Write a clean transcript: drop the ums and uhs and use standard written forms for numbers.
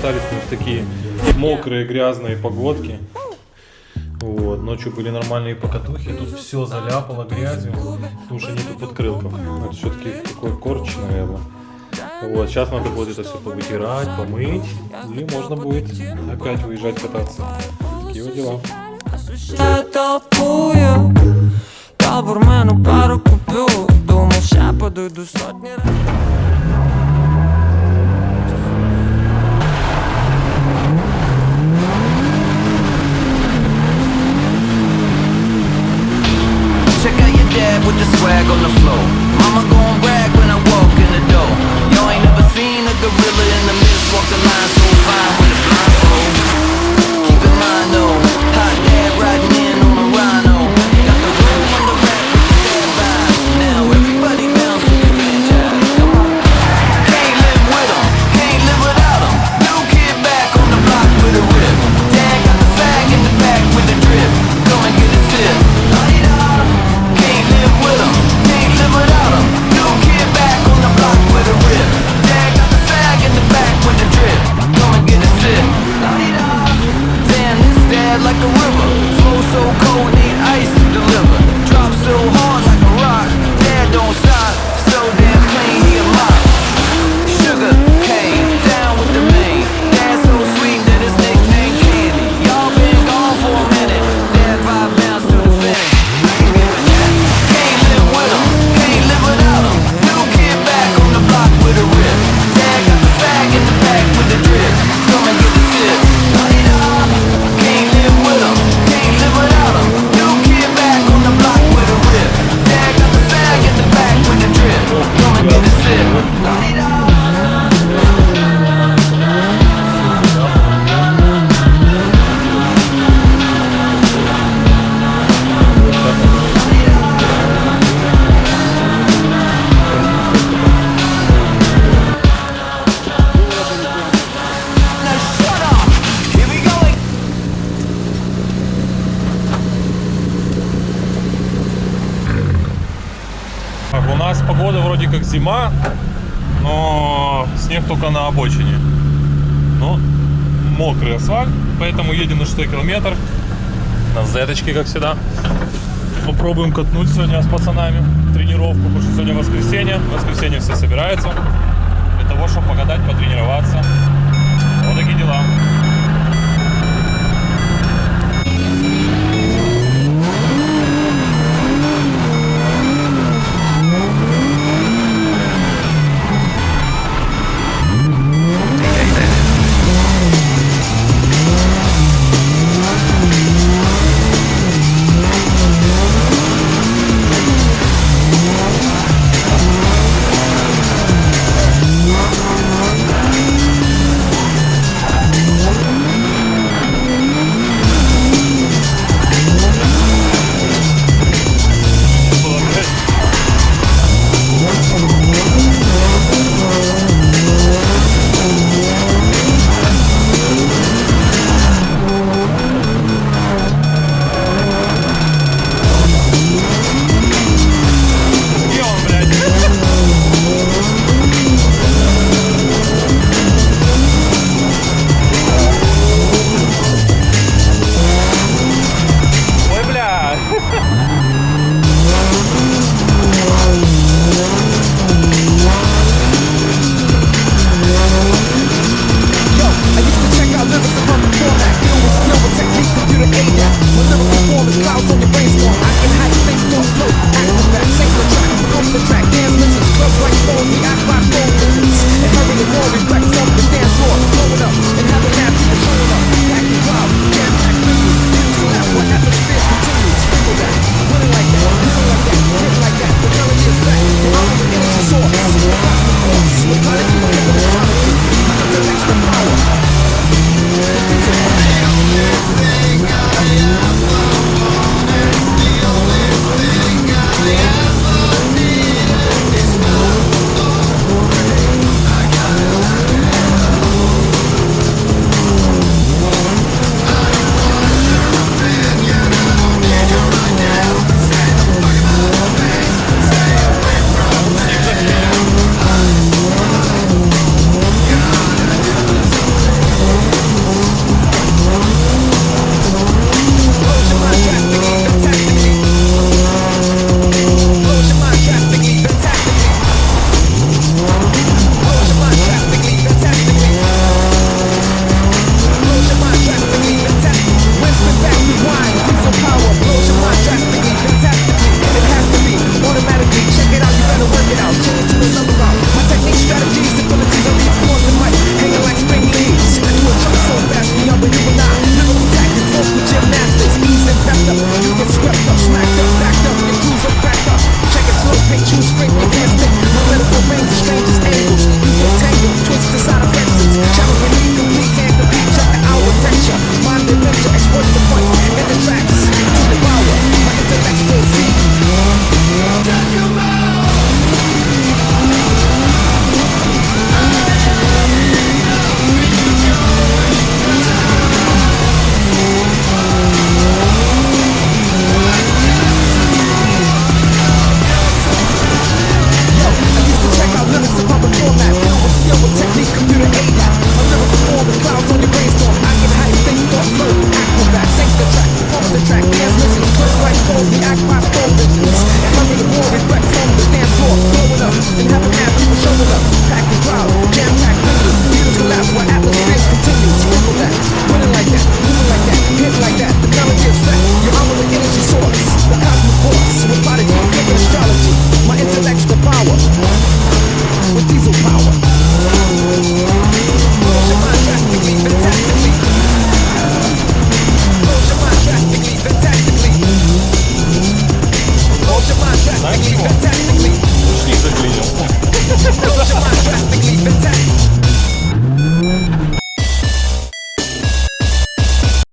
остались в такие мокрые, грязные погодки. Вот, ночью были нормальные покатухи, тут все заляпало грязью, потому что нету подкрылков. Это все-таки такой корч, наверное. Вот, сейчас надо будет это все повытирать, помыть, и можно будет опять выезжать кататься. Такие вот дела. Check out your dad with the swag on the floor. Mama gon' brag when I walk in the door. Y'all ain't never seen a gorilla in the mist walk the line so fine with a blindfold. Keep in mind though, hot dad riding in on a rhino. Got the room on the rack with the bad vibes. Now everybody bounce with the franchise. Can't live with 'em, can't live without 'em. New kid back on the block with a whip. Dad got the flag in the back with the drip. Come and get a sip. Can't live with 'em, can't live without 'em. New kid back on the block with a whip. Dad got the flag in the back with the drip. Come and get a sip. Damn, this dad like a river. Flow so cold, need ice to deliver. Drop so hard like a rock. Dad don't stop, so damn clean, he a mop. Sugar cane, down with the main. Dad so sweet that his nickname Candy. Y'all been gone for a minute. Dad vibe bounce to the finish. Can't live with 'em, can't live without 'em. New kid back on the block with a whip. Dad got the flag in the back with the drip. Come and get a sip. Can't live with 'em, can't live without 'em. New kid back on the block with a whip. Dad got the flag in the back with the drip. Come and get a sip. У нас погода вроде как зима, но снег только на обочине. Но мокрый асфальт, поэтому едем на 6 километр. На зеточке, как всегда. Попробуем катнуть сегодня с пацанами тренировку, потому что сегодня воскресенье. В воскресенье все собираются для того, чтобы покатать, потренироваться. Вот такие дела. to side of Texas. Travel